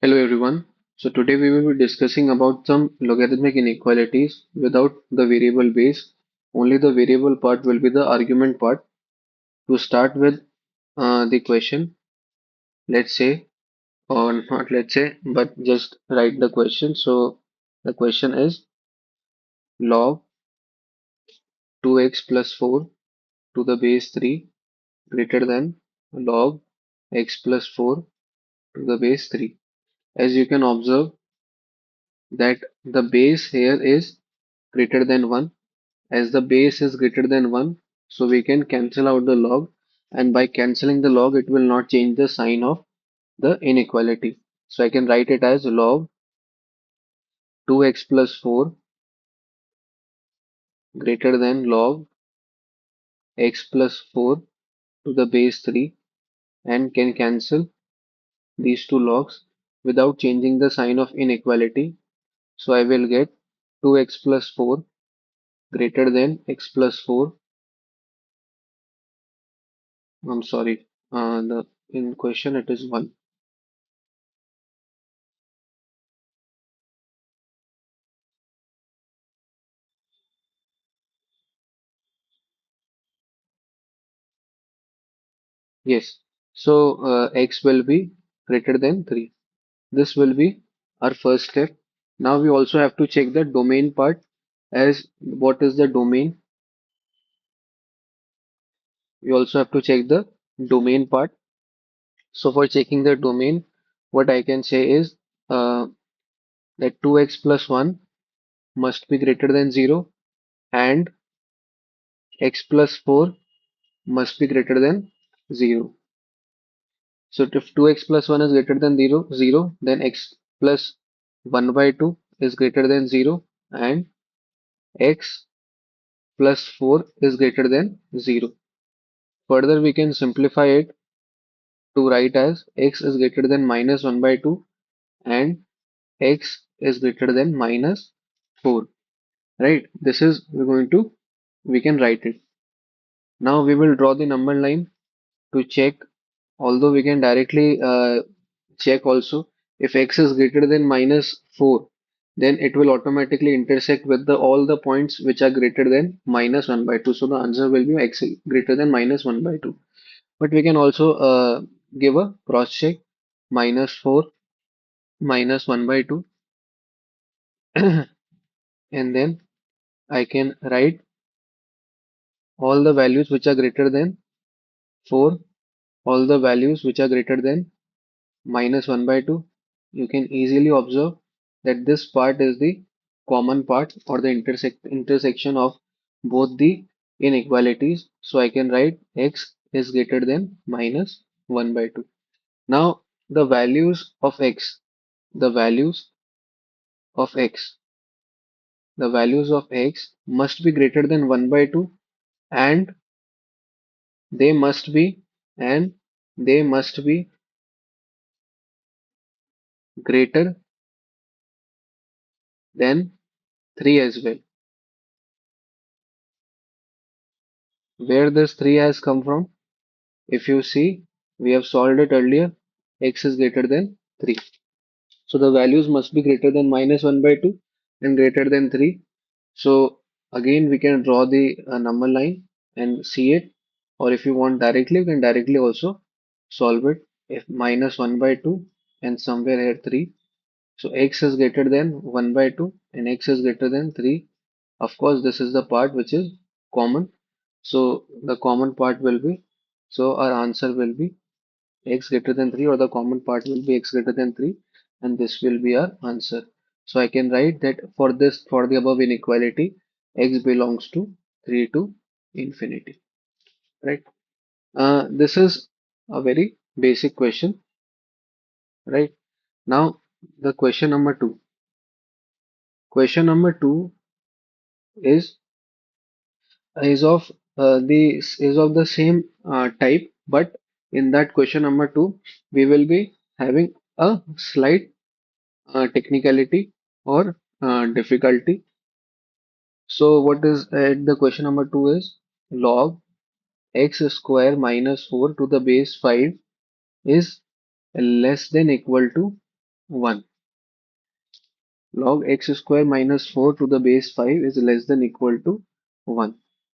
Hello everyone. So today we will be discussing about some logarithmic inequalities without the variable base. Only the variable part will be the argument part. To start with the question, let's say, or not let's say, but just write the question. So the question is log 2x plus 4 to the base 3 greater than log x plus 4 to the base 3. As you can observe that the base here is greater than 1. As the base is greater than 1, so we can cancel out the log, and by cancelling the log it will not change the sign of the inequality. So I can write it as log 2x plus 4 greater than log x plus 4 to the base 3, and can cancel these two logs without changing the sign of inequality. So I will get 2x plus 4 greater than x plus 4. I'm sorry, the in question it is 1. Yes. So x will be greater than 3. This will be our first step. Now we also have to check the domain part. As what is the domain? We also have to check the domain part. So for checking the domain, what I can say is that 2x plus 1 must be greater than 0, and x plus 4 must be greater than 0. So if 2x plus 1 is greater than 0, then x plus 1 by 2 is greater than 0, and x plus 4 is greater than 0. Further, we can simplify it to write as x is greater than minus 1 by 2 and x is greater than minus 4. Right? This is we can write it. Now we will draw the number line to check, although we can directly check also. If x is greater than minus 4, then it will automatically intersect with the all the points which are greater than minus 1 by 2. So the answer will be x greater than minus 1 by 2. But we can also give a cross check, minus 4 minus 1 by 2, and then I can write all the values which are greater than 4, all the values which are greater than minus 1 by 2. You can easily observe that this part is the common part, or the intersection of both the inequalities. So I can write x is greater than minus 1 by 2. Now the values of x, the values of x, the values of x must be greater than 1 by 2, and they must be and they must be greater than 3 as well. Where this 3 has come from? If you see, we have solved it earlier. X is greater than 3. So the values must be greater than minus 1 by 2 and greater than 3. So again, we can draw the number line and see it. Or if you want directly, you can directly also solve it. If minus 1 by 2 and somewhere here 3. So x is greater than 1 by 2 and x is greater than 3. Of course, this is the part which is common. So the common part will be, so our answer will be x greater than 3, or the common part will be x greater than 3, and this will be our answer. So I can write that for the above inequality, x belongs to 3 to infinity. Right? This is a very basic question. Right? Now the question number 2. Question number 2 is is of the same type, but in that question number 2, we will be having a slight technicality or difficulty. So what is the question number 2 is log x square minus 4 to the base 5 is less than equal to 1. Log x square minus 4 to the base 5 is less than equal to 1.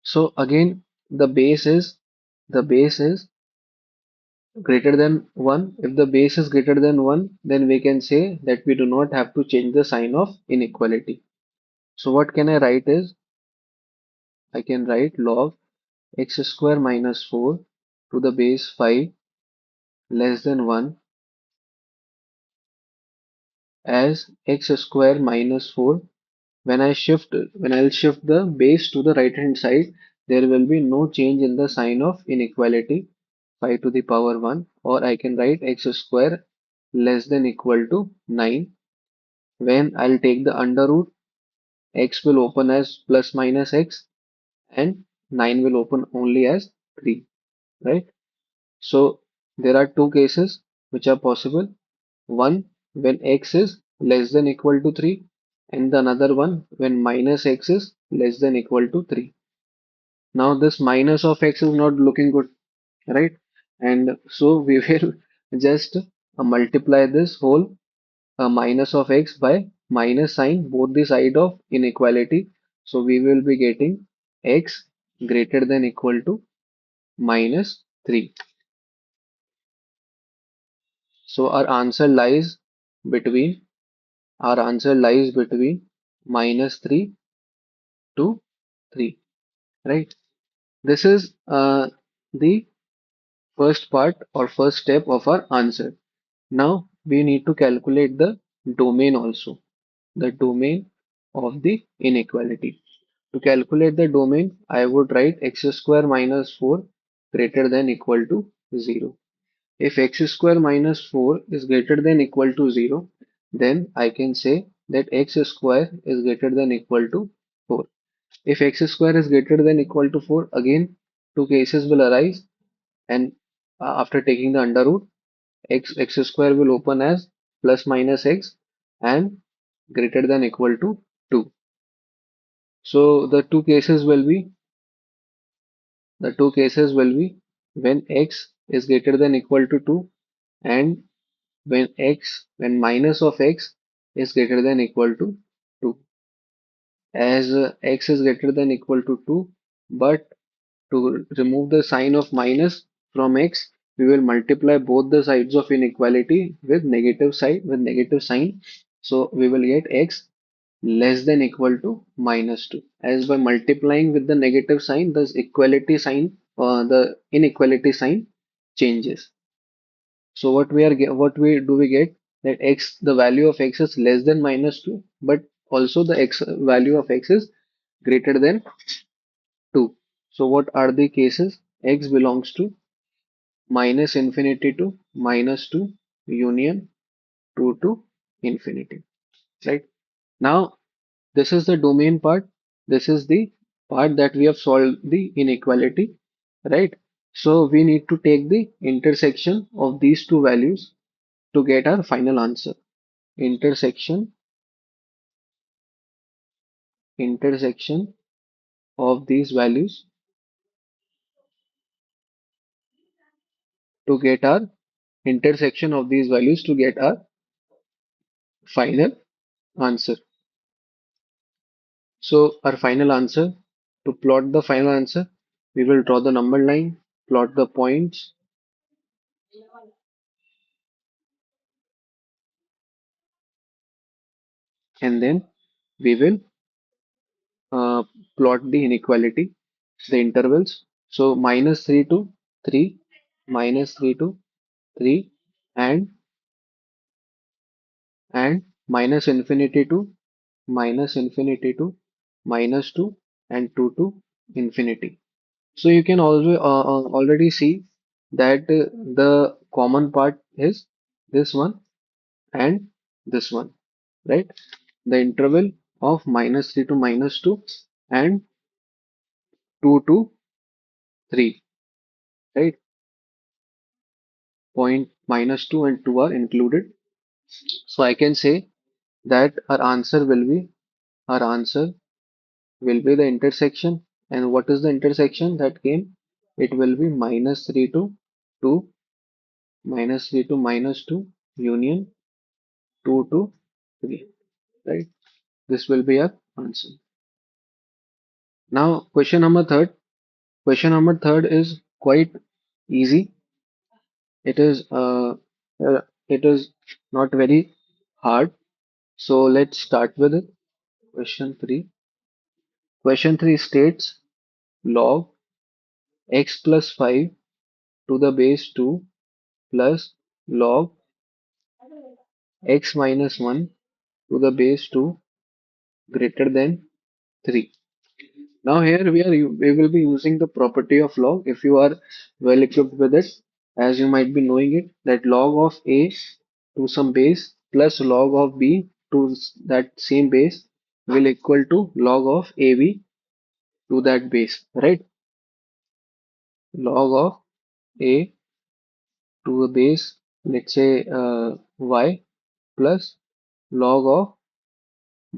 So again, the base is greater than 1. If the base is greater than 1, then we can say that we do not have to change the sign of inequality. So what can I write is, I can write log x square minus 4 to the base 5 less than 1 as x square minus 4. When I'll shift the base to the right hand side, there will be no change in the sign of inequality, 5 to the power 1, or I can write x square less than equal to 9. When I'll take the under root, x will open as plus minus x and 9 will open only as 3, right? So there are two cases which are possible. One when x is less than equal to 3, and the another one when minus x is less than equal to 3. Now this minus of x is not looking good, right? And so we will just multiply this whole minus of x by minus sign both the side of inequality. So we will be getting x greater than equal to minus 3. So between our answer lies between minus 3 to 3, right? This is the first part or first step of our answer. Now we need to calculate the domain also, the domain of the inequality. To calculate the domain, I would write x square minus 4 greater than equal to 0. If x square minus 4 is greater than equal to 0, then I can say that x square is greater than equal to 4. If x square is greater than equal to 4, again two cases will arise, and after taking the under root, x square will open as plus minus x and greater than equal to 2. So the two cases will be when x is greater than equal to 2 and when minus of x is greater than equal to 2. As x is greater than equal to 2, but to remove the sign of minus from x, we will multiply both the sides of inequality with negative sign. So we will get x less than equal to minus 2. As by multiplying with the negative sign, the inequality sign changes. So what we get that the value of x is less than minus 2, but also the x value of x is greater than 2. So what are the cases? X belongs to minus infinity to minus 2 union 2 to infinity, right? Now this is the domain part. This is the part that we have solved the inequality, right? So we need to take the intersection of these two values to get our final answer. Intersection intersection of these values to get our intersection of these values to get our final answer. So our final answer, to plot the final answer, we will draw the number line, plot the points, and then we will uh, plot the inequality, the intervals. So minus 3 to 3, minus 3 to 3, and minus infinity to minus 2 and 2 to infinity. So you can also already see that the common part is this one and this one, right? The interval of minus 3 to minus 2 and 2 to 3, right? Point minus 2 and 2 are included. So I can say that our answer will be the intersection. And what is the intersection that came? It will be minus 3 to 2, minus 3 to minus 2 union 2 to 3, right? This will be our answer. Now, question number third. Question number third is quite easy. It is it is not very hard. So let's start with it. Question 3. Question 3 states log x plus 5 to the base 2 plus log x minus 1 to the base 2 greater than 3. Now here we will be using the property of log if you are well equipped with it, as you might be knowing it, that log of a to some base plus log of b to that same base will equal to log of ab to that base, right? Log of a to a base, let's say y, plus log of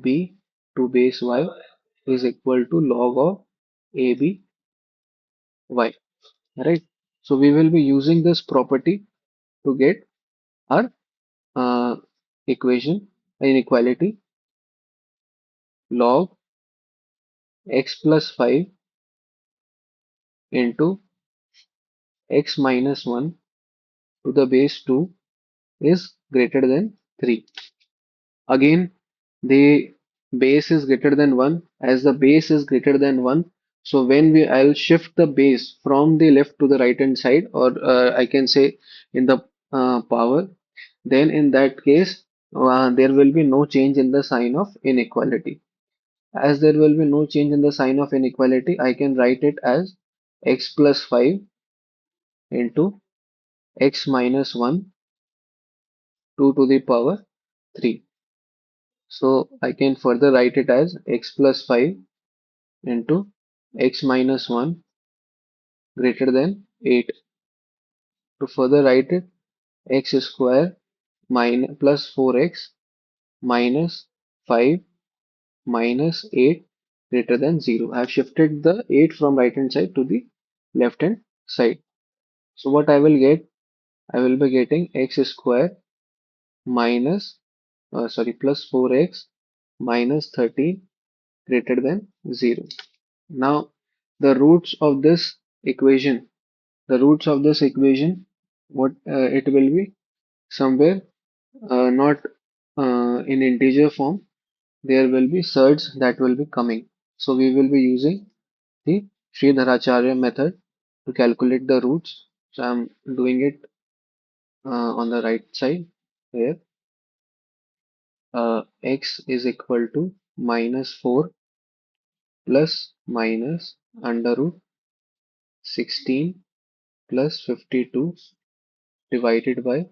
b to base y is equal to log of ab y, right? So we will be using this property to get our uh, equation inequality log x plus 5 into x minus 1 to the base 2 is greater than 3. Again, the base is greater than 1. As the base is greater than 1, so when I'll shift the base from the left to the right hand side, or I can say in the power, then in that case there will be no change in the sign of inequality. As there will be no change in the sign of inequality, I can write it as x plus 5 into x minus 1 2 to the power 3. So I can further write it as x plus 5 into x minus 1 greater than 8. To further write it, x square minus plus 4x minus 5 minus 8 greater than 0. I have shifted the 8 from right hand side to the left hand side. So what I will get, I will be getting x square minus plus 4x minus 13 greater than 0. Now the roots of this equation, what it will be somewhere not in integer form. There will be surds that will be coming. So we will be using the Sridharacharya method to calculate the roots. So I'm doing it on the right side here. X is equal to minus 4 plus minus under root 16 plus 52 divided by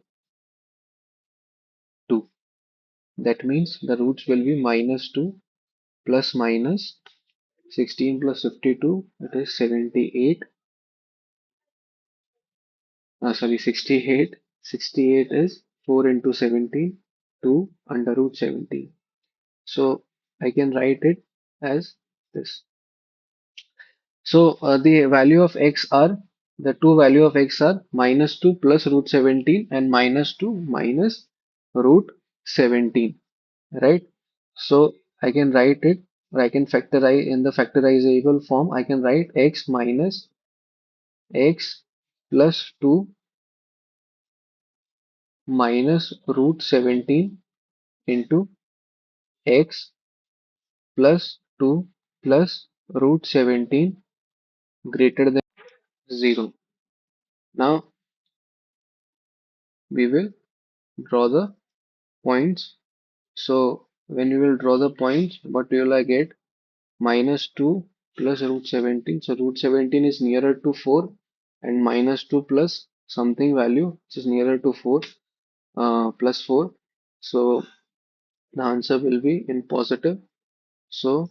2. That means the roots will be minus 2 plus minus 16 plus 52, it is 78. 68. 68 is 4 into 17, 2 under root 17. So I can write it as this. So the value of x are, the two value of x are minus 2 plus root 17 and minus 2 minus root 17, right? So I can write it, or I can factorize in the factorizable form. I can write x minus x plus 2 minus root 17 into x plus 2 plus root 17 greater than 0. Now we will draw the points. So when we will draw the points, what will I get? Minus 2 plus root 17. So root 17 is nearer to 4, and minus 2 plus something value which is nearer to 4 plus 4. So the answer will be in positive. So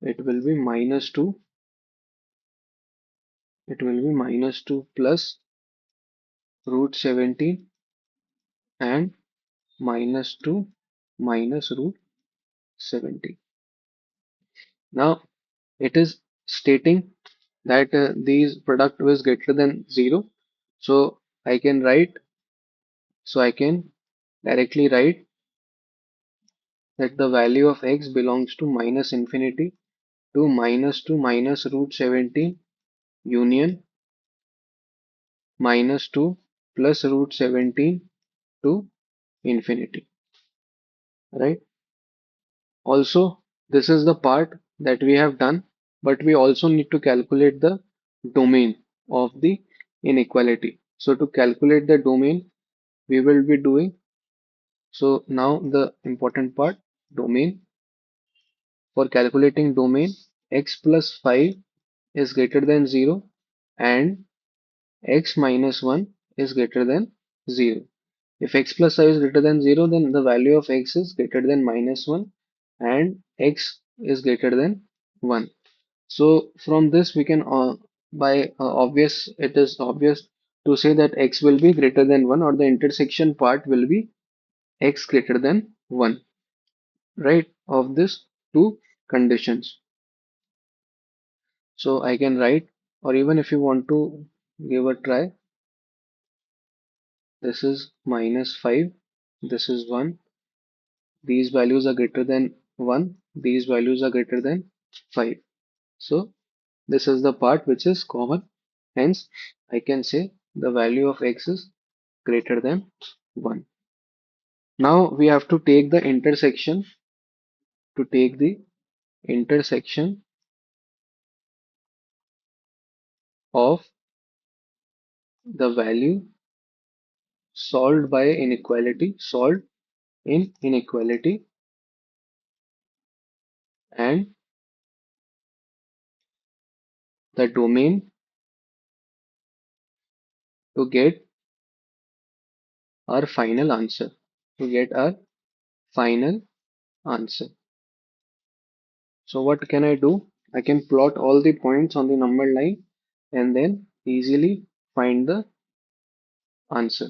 it will be minus 2. It will be minus 2 plus root 17 and minus 2 minus root 17. Now it is stating that these product was greater than 0. So I can write, so I can directly write that the value of x belongs to minus infinity to minus root 17 union minus 2 plus root 17 to infinity, right? Also, this is the part that we have done, but we also need to calculate the domain of the inequality. So to calculate the domain, we will be doing, so now the important part, domain. For calculating domain, x plus 5 is greater than 0 and x minus 1 is greater than 0. If x plus 5 is greater than 0, then the value of x is greater than minus 1 and x is greater than 1. So from this we can by obvious, it is obvious to say that x will be greater than 1, or the intersection part will be x greater than 1, right, of this two conditions. So I can write, or even if you want to give a try, this is minus 5, this is 1, these values are greater than 1, these values are greater than 5. So this is the part which is common. Hence, I can say the value of x is greater than 1. Now we have to take the intersection, to take the intersection of the value solved in inequality and the domain to get our final answer. To get our final answer. So what can I do? I can plot all the points on the number line and then easily find the answer.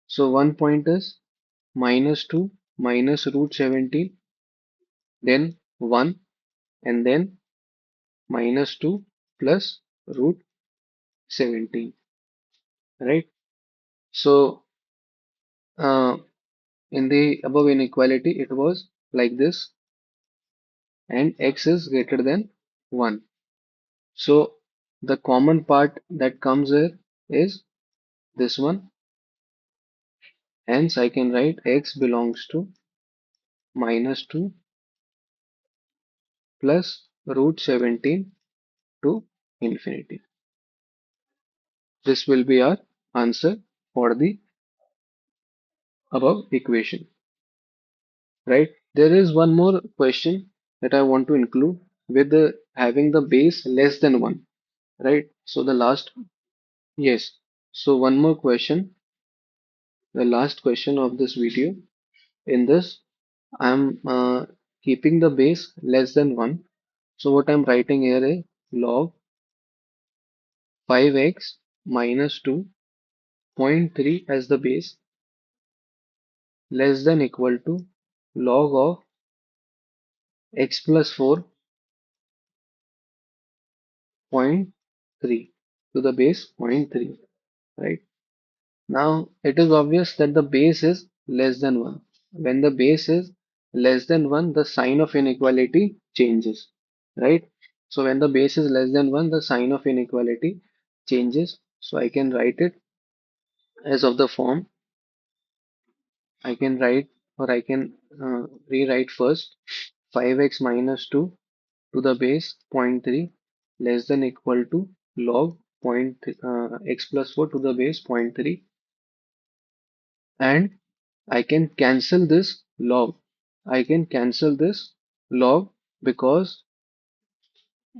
So one point is minus 2 minus root 17, then 1, and then minus 2 plus root 17, right? So uh, in the above inequality, it was like this, and x is greater than 1. So the common part that comes here is this one. Hence I can write x belongs to minus 2 plus root 17 to infinity. This will be our answer for the above equation, right? There is one more question that I want to include with the having the base less than 1, right? So the last, yes. So one more question, the last question of this video. In this, I'm keeping the base less than 1. So what I'm writing here is log 5x minus 2.3 as the base less than equal to log of x plus 4.3 to the base 0.3, right? Now it is obvious that the base is less than 1. When the base is less than 1, the sign of inequality changes, right? So when the base is less than 1, the sign of inequality changes. So I can write it as of the form. I can write, or I can rewrite first 5x minus 2 to the base 0.3 less than equal to log x plus 4 to the base 0.3, and I can cancel this log. I can cancel this log because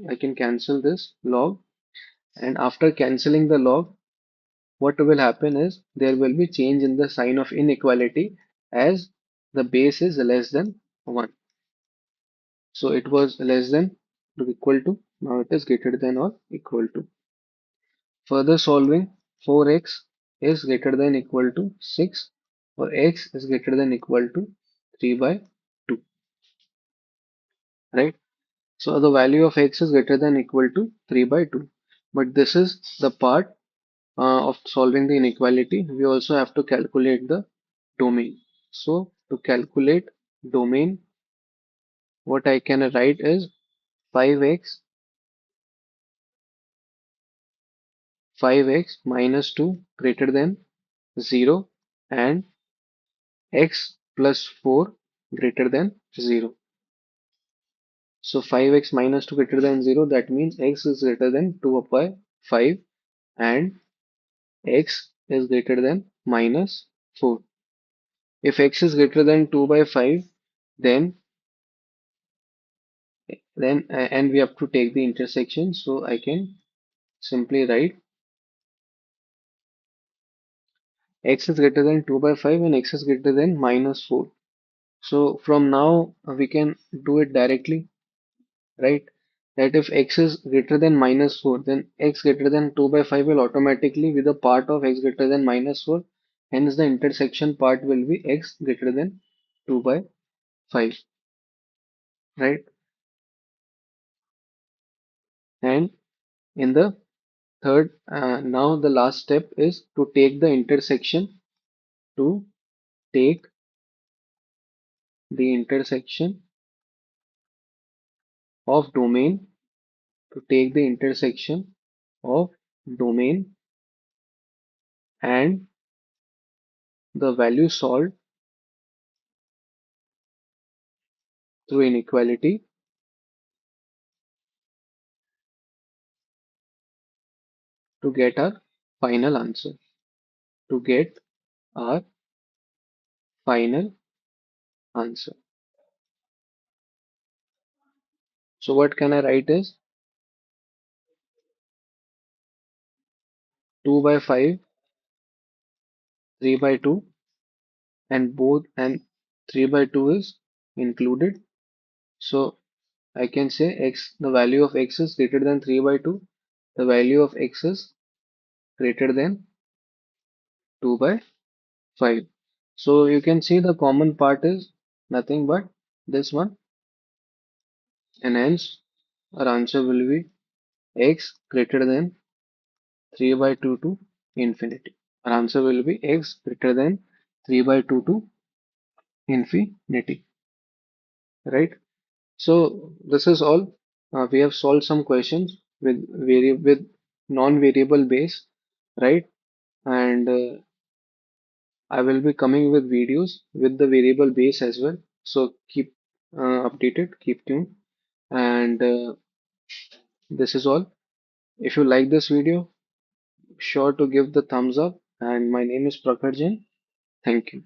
I can cancel this log, and after cancelling the log, what will happen is there will be change in the sign of inequality as the base is less than 1. So it was less than or equal to, now it is greater than or equal to. Further solving, 4x is greater than equal to 6, or x is greater than equal to 3 by 2, right? So the value of x is greater than equal to 3 by 2. But this is the part of solving the inequality. We also have to calculate the domain. So To calculate domain, what I can write is 5x 5x minus 2 greater than 0 and x plus 4 greater than 0. So 5x minus 2 greater than 0, that means x is greater than 2 by 5 and x is greater than minus 4. If x is greater than 2 by 5, then and we have to take the intersection, so I can simply write x is greater than 2 by 5 and x is greater than minus 4. So from now we can do it directly, right? That if x is greater than minus 4, then x greater than 2 by 5 will automatically be the part of x greater than minus 4. Hence the intersection part will be x greater than 2 by 5, right? And in the third, now the last step is to take the intersection, to take the intersection of domain, to take the intersection of domain and the value solved through inequality to get our final answer. To get our final answer. So what can I write is 2 by 5, 3 by 2 and 3 by 2 is included. So I can say x, the value of x is greater than 3 by 2. The value of x is greater than 2 by 5. So you can see the common part is nothing but this one, and hence our answer will be x greater than 3 by 2 to infinity. Our answer will be x greater than 3 by 2 to infinity, right? So this is all. We have solved some questions with non-variable base, right? And I will be coming with videos with the variable base as well. So keep updated, keep tuned, and this is all. If you like this video, sure to give the thumbs up. And my name is Prakhar. Thank you.